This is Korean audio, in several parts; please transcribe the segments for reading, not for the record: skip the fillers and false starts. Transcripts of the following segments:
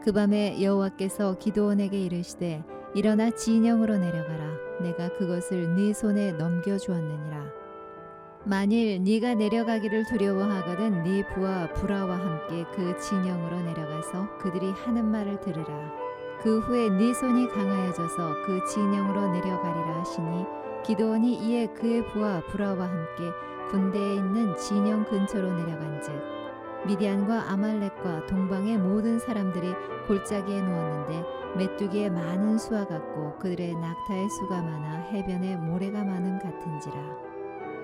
그 밤에 여호와께서 기드온에게 이르시되 일어나 진영으로 내려가라. 내가 그것을 네 손에 넘겨주었느니라. 만일 네가 내려가기를 두려워하거든 네 부하 부라와 함께 그 진영으로 내려가서 그들이 하는 말을 들으라. 그 후에 네 손이 강하여져서 그 진영으로 내려가리라 하시니 기드온이 이에 그의 부하 부라와 함께 군대에 있는 진영 근처로 내려간즉 미디안과 아말렉과 동방의 모든 사람들이 골짜기에 누웠는데 메뚜기의 많은 수와 같고 그들의 낙타의 수가 많아 해변에 모래가 많음 같은지라.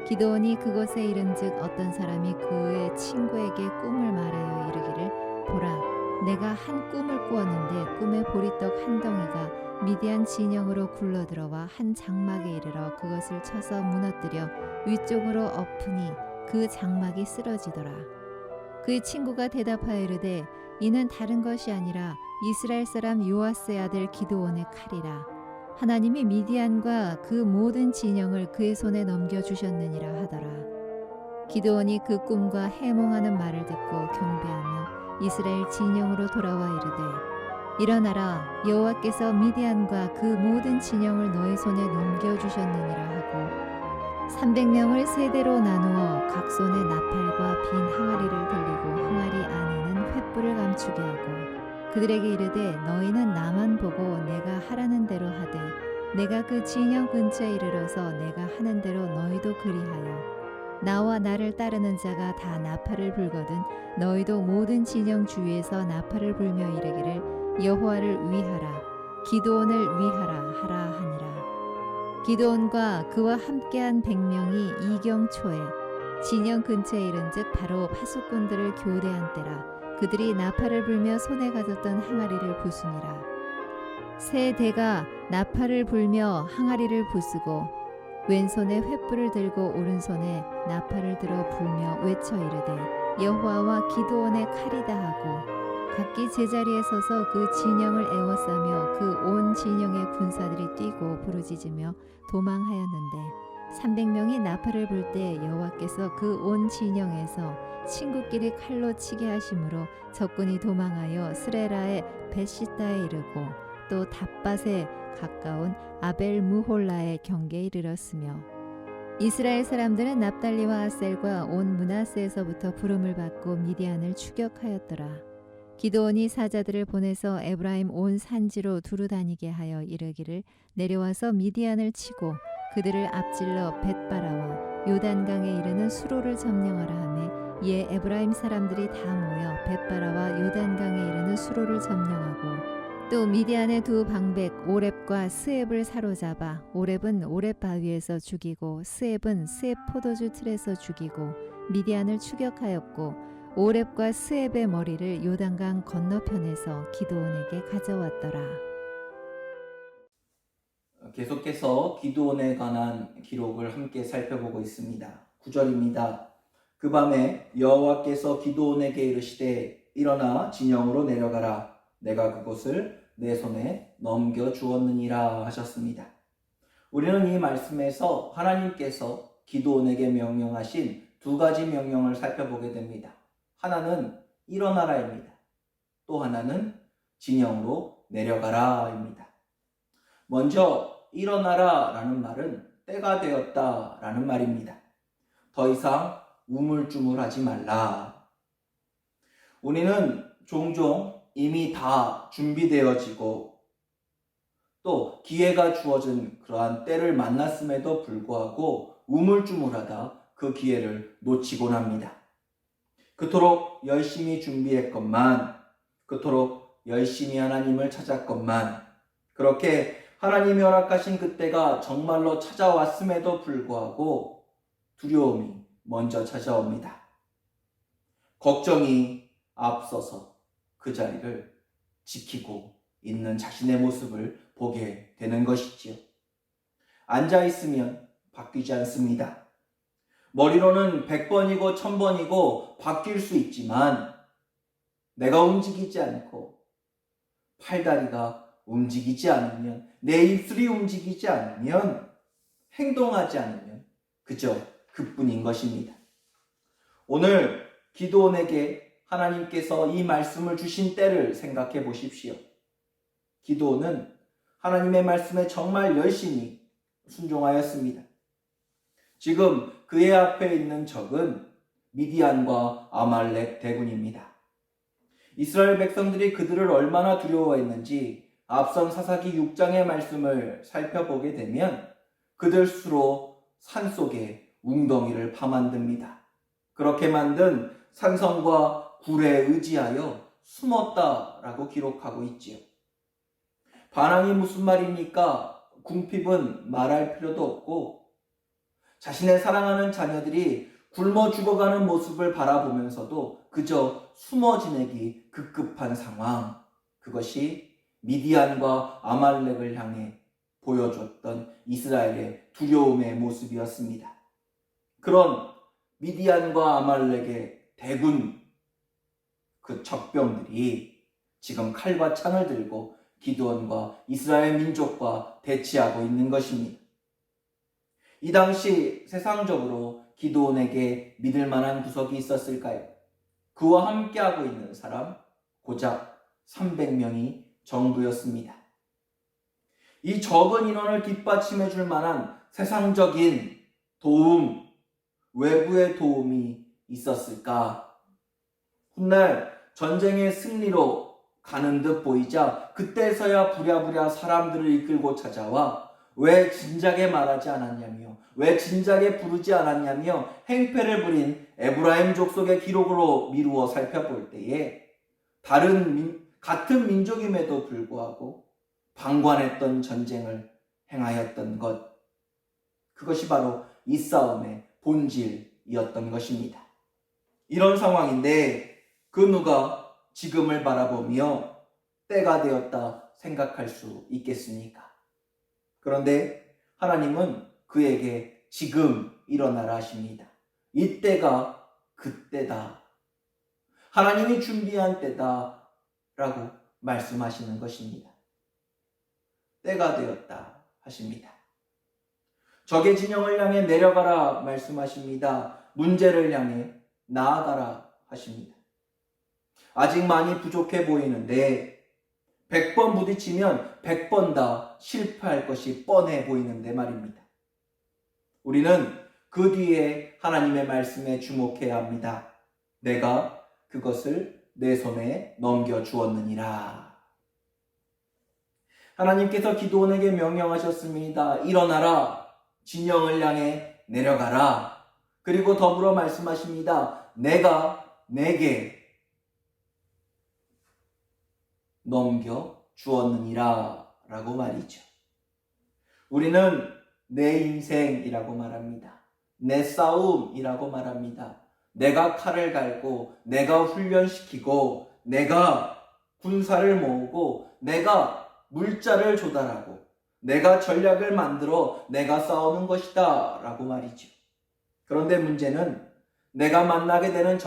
기드온이 그곳에 이른즉 어떤 사람이 그의 친구에게 꿈을 말하여 이르기를 보라, 내가 한 꿈을 꾸었는데 꿈의 보리떡 한 덩이가 미디안 진영으로 굴러들어와 한 장막에 이르러 그것을 쳐서 무너뜨려 위쪽으로 엎으니 그 장막이 쓰러지더라. 그의 친구가 대답하여 이르되 이는 다른 것이 아니라 이스라엘 사람 요아스의 아들 기드온의 칼이라. 하나님이 미디안과 그 모든 진영을 그의 손에 넘겨주셨느니라 하더라. 기드온이 그 꿈과 해몽하는 말을 듣고 경배하며 이스라엘 진영으로 돌아와 이르되 일어나라, 여호와께서 미디안과 그 모든 진영을 너의 손에 넘겨주셨느니라 하고 300명을 세 대로 나누어 각 손에 나팔과 빈 항아리를 들리고 항아리 안에는 횃불을 감추게 하고 그들에게 이르되 너희는 나만 보고 내가 하라는 대로 하되 내가 그 진영 근처에 이르러서 내가 하는 대로 너희도 그리하여 나와 나를 따르는 자가 다 나팔을 불거든 너희도 모든 진영 주위에서 나팔을 불며 이르기를 여호와를 위하라, 기드온을 위하라 하라 하니라. 기드온과 그와 함께한 100명이 이경초에 진영 근처에 이른즉 바로 파수꾼들을 교대한 때라. 그들이 나팔을 불며 손에 가졌던 항아리를 부수니라. 세 대가 나팔을 불며 항아리를 부수고 왼손에 횃불을 들고 오른손에 나팔을 들어 불며 외쳐 이르되 여호와와 기드온의 칼이다 하고 각기 제자리에 서서 그 진영을 에워싸며 그 온 진영의 군사들이 뛰고 부르짖으며 도망하였는데 300명이 나팔을 불 때 여호와께서 그 온 진영에서 친구끼리 칼로 치게 하심으로 적군이 도망하여 스레라의 벳시다에 이르고 또 답밭에 가까운 아벨 무홀라의 경계에 이르렀으며 이스라엘 사람들은 납달리와 아셀과 온 므낫세에서부터 부름을 받고 미디안을 추격하였더라. 기드온이 사자들을 보내서 에브라임 온 산지로 두루 다니게 하여 이르기를 내려와서 미디안을 치고 그들을 앞질러 벳바라와 요단강에 이르는 수로를 점령하라 하매 이에 에브라임 사람들이 다 모여 벳바라와 요단강에 이르는 수로를 점령하고 또 미디안의 두 방백 오렙과 스앱을 사로잡아 오렙은 오렙 바위에서 죽이고 스앱은 스앱 포도주 틀에서 죽이고 미디안을 추격하였고 오렙과 스앱의 머리를 요단강 건너편에서 기드온에게 가져왔더라. 계속해서 기드온에 관한 기록을 함께 살펴보고 있습니다. 9절입니다. 그 밤에 여호와께서 기드온에게 이르시되 일어나 진영으로 내려가라. 내가 그곳을 내 손에 넘겨주었느니라 하셨습니다. 우리는 이 말씀에서 하나님께서 기드온에게 명령하신 두 가지 명령을 살펴보게 됩니다. 하나는 일어나라입니다. 또 하나는 진영으로 내려가라입니다. 먼저 일어나라 라는 말은 때가 되었다 라는 말입니다. 더 이상 우물쭈물하지 말라. 우리는 종종 이미 다 준비되어지고 또 기회가 주어진 그러한 때를 만났음에도 불구하고 우물쭈물하다 그 기회를 놓치곤 합니다. 그토록 열심히 준비했건만, 그토록 열심히 하나님을 찾았건만, 그렇게 하나님이 허락하신 그때가 정말로 찾아왔음에도 불구하고 두려움이 먼저 찾아옵니다. 걱정이 앞서서 그 자리를 지키고 있는 자신의 모습을 보게 되는 것이지요. 앉아있으면 바뀌지 않습니다. 머리로는 100번이고 1000번이고 바뀔 수 있지만 내가 움직이지 않고 팔다리가 움직이지 않으면, 내 입술이 움직이지 않으면, 행동하지 않으면 그저 그뿐인 것입니다. 오늘 기드온에게 하나님께서 이 말씀을 주신 때를 생각해 보십시오. 기드온은 하나님의 말씀에 정말 열심히 순종하였습니다. 지금 그의 앞에 있는 적은 미디안과 아말렉 대군입니다. 이스라엘 백성들이 그들을 얼마나 두려워했는지 앞선 사사기 6장의 말씀을 살펴보게 되면 그들 스스로 산속에 웅덩이를 파만듭니다. 그렇게 만든 산성과 굴에 의지하여 숨었다라고 기록하고 있지요. 반항이 무슨 말입니까? 궁핍은 말할 필요도 없고 자신의 사랑하는 자녀들이 굶어 죽어가는 모습을 바라보면서도 그저 숨어 지내기 급급한 상황, 그것이 미디안과 아말렉을 향해 보여줬던 이스라엘의 두려움의 모습이었습니다. 그런 미디안과 아말렉의 대군, 그 적병들이 지금 칼과 창을 들고 기드온과 이스라엘 민족과 대치하고 있는 것입니다. 이 당시 세상적으로 기드온에게 믿을 만한 구석이 있었을까요? 그와 함께하고 있는 사람 고작 300명이 정도였습니다. 이 적은 인원을 뒷받침해 줄 만한 세상적인 도움, 외부의 도움이 있었을까? 훗날 전쟁의 승리로 가는 듯 보이자 그때서야 부랴부랴 사람들을 이끌고 찾아와 왜 진작에 말하지 않았냐며, 왜 진작에 부르지 않았냐며 행패를 부린 에브라임 족속의 기록으로 미루어 살펴볼 때에 같은 민족임에도 불구하고 방관했던 전쟁을 행하였던 것, 그것이 바로 이 싸움의 본질이었던 것입니다. 이런 상황인데 그 누가 지금을 바라보며 때가 되었다 생각할 수 있겠습니까? 그런데 하나님은 그에게 지금 일어나라 하십니다. 이때가 그때다. 하나님이 준비한 때다 라고 말씀하시는 것입니다. 때가 되었다 하십니다. 적의 진영을 향해 내려가라 말씀하십니다. 문제를 향해 나아가라 하십니다. 아직 많이 부족해 보이는데 100번 부딪히면 100번 다 실패할 것이 뻔해 보이는데 말입니다. 우리는 그 뒤에 하나님의 말씀에 주목해야 합니다. 내가 그것을 내 손에 넘겨주었느니라. 하나님께서 기드온에게 명령하셨습니다. 일어나라. 진영을 향해 내려가라. 그리고 더불어 말씀하십니다. 내가 내게 넘겨주었느니라 라고 말이죠. 우리는 내 인생이라고 말합니다. 내 싸움이라고 말합니다. 내가 칼을 갈고 내가 훈련시키고 내가 군사를 모으고 내가 물자를 조달하고 내가 전략을 만들어 내가 싸우는 것이다 라고 말이죠. 그런데 문제는 내가 만나게 되는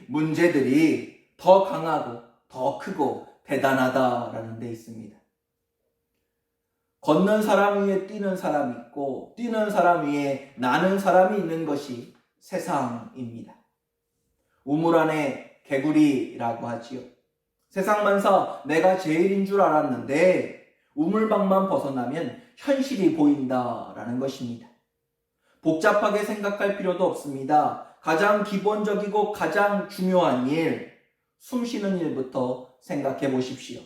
문제들이 더 강하고 더 크고 대단하다라는 데 있습니다. 걷는 사람 위에 뛰는 사람이 있고 뛰는 사람 위에 나는 사람이 있는 것이 세상입니다. 우물 안에 개구리라고 하지요. 세상 만사 내가 제일인 줄 알았는데 우물방만 벗어나면 현실이 보인다라는 것입니다. 복잡하게 생각할 필요도 없습니다. 가장 기본적이고 가장 중요한 일, 숨 쉬는 일부터 생각해 보십시오.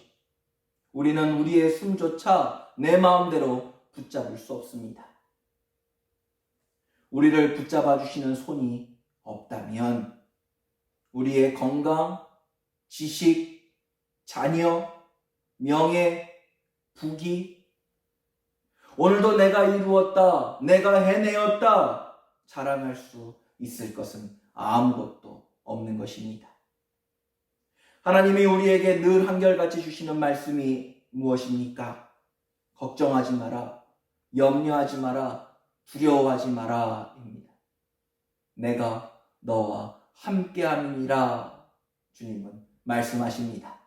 우리는 우리의 숨조차 내 마음대로 붙잡을 수 없습니다. 우리를 붙잡아 주시는 손이 없다면 우리의 건강, 지식, 자녀, 명예, 부귀, 오늘도 내가 이루었다, 내가 해내었다 자랑할 수 있을 것은 아무것도 없는 것입니다. 하나님이 우리에게 늘 한결같이 주시는 말씀이 무엇입니까? 걱정하지 마라, 염려하지 마라, 두려워하지 마라 입니다. 내가 너와 함께함이니라 주님은 말씀하십니다.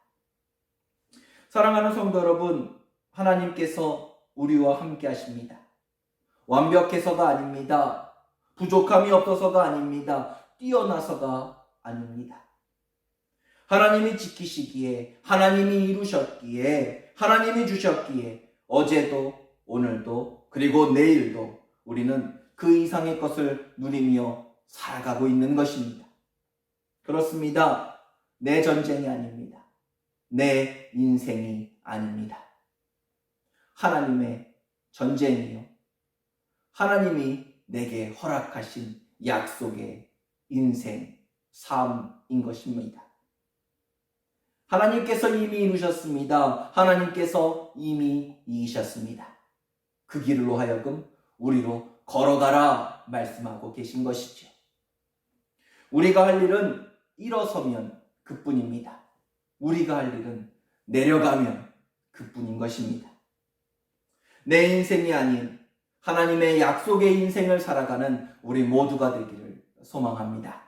사랑하는 성도 여러분, 하나님께서 우리와 함께 하십니다. 완벽해서가 아닙니다. 부족함이 없어서가 아닙니다. 뛰어나서가 아닙니다. 하나님이 지키시기에, 하나님이 이루셨기에, 하나님이 주셨기에 어제도 오늘도 그리고 내일도 우리는 그 이상의 것을 누리며 살아가고 있는 것입니다. 그렇습니다. 내 전쟁이 아닙니다. 내 인생이 아닙니다. 하나님의 전쟁이요. 하나님이 내게 허락하신 약속의 인생, 삶인 것입니다. 하나님께서 이미 이루셨습니다. 하나님께서 이미 이기셨습니다. 그 길로 하여금 우리로 걸어가라 말씀하고 계신 것이죠. 우리가 할 일은 일어서면 그뿐입니다. 우리가 할 일은 내려가면 그뿐인 것입니다. 내 인생이 아닌 하나님의 약속의 인생을 살아가는 우리 모두가 되기를 소망합니다.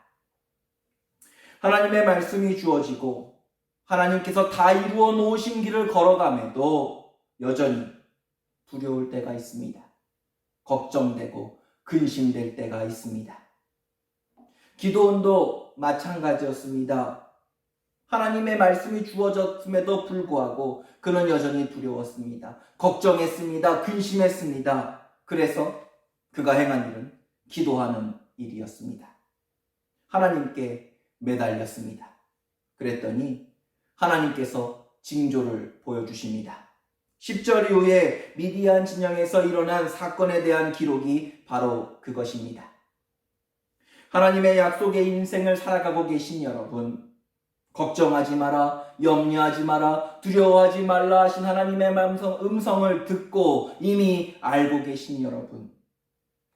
하나님의 말씀이 주어지고 하나님께서 다 이루어 놓으신 길을 걸어감에도 여전히 두려울 때가 있습니다. 걱정되고 근심될 때가 있습니다. 기도원도 마찬가지였습니다. 하나님의 말씀이 주어졌음에도 불구하고 그는 여전히 두려웠습니다. 걱정했습니다. 근심했습니다. 그래서 그가 행한 일은 기도하는 일이었습니다. 하나님께 매달렸습니다. 그랬더니 하나님께서 징조를 보여주십니다. 10절 이후에 미디안 진영에서 일어난 사건에 대한 기록이 바로 그것입니다. 하나님의 약속의 인생을 살아가고 계신 여러분, 걱정하지 마라, 염려하지 마라, 두려워하지 말라 하신 하나님의 음성을 듣고 이미 알고 계신 여러분,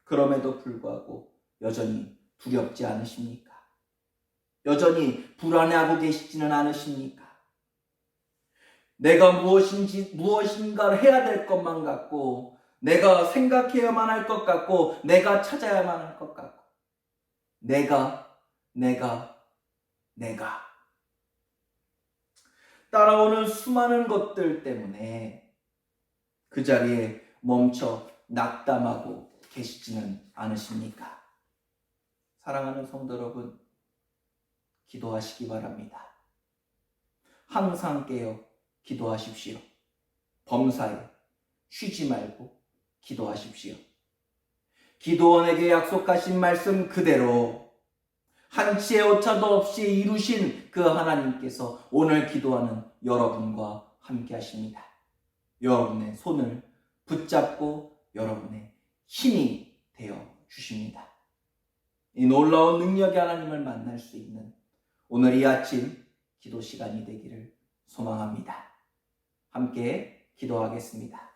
그럼에도 불구하고 여전히 두렵지 않으십니까? 여전히 불안해하고 계시지는 않으십니까? 내가 무엇인가를 해야 될 것만 같고, 내가 생각해야만 할 것 같고, 내가 찾아야만 할 것 같고, 내가 따라오는 수많은 것들 때문에 그 자리에 멈춰 낙담하고 계시지는 않으십니까? 사랑하는 성도 여러분, 기도하시기 바랍니다. 항상 깨어 기도하십시오. 범사에 쉬지 말고 기도하십시오. 기도원에게 약속하신 말씀 그대로 한치의 오차도 없이 이루신 그 하나님께서 오늘 기도하는 여러분과 함께 하십니다. 여러분의 손을 붙잡고 여러분의 힘이 되어 주십니다. 이 놀라운 능력의 하나님을 만날 수 있는 오늘 이 아침 기도 시간이 되기를 소망합니다. 함께 기도하겠습니다.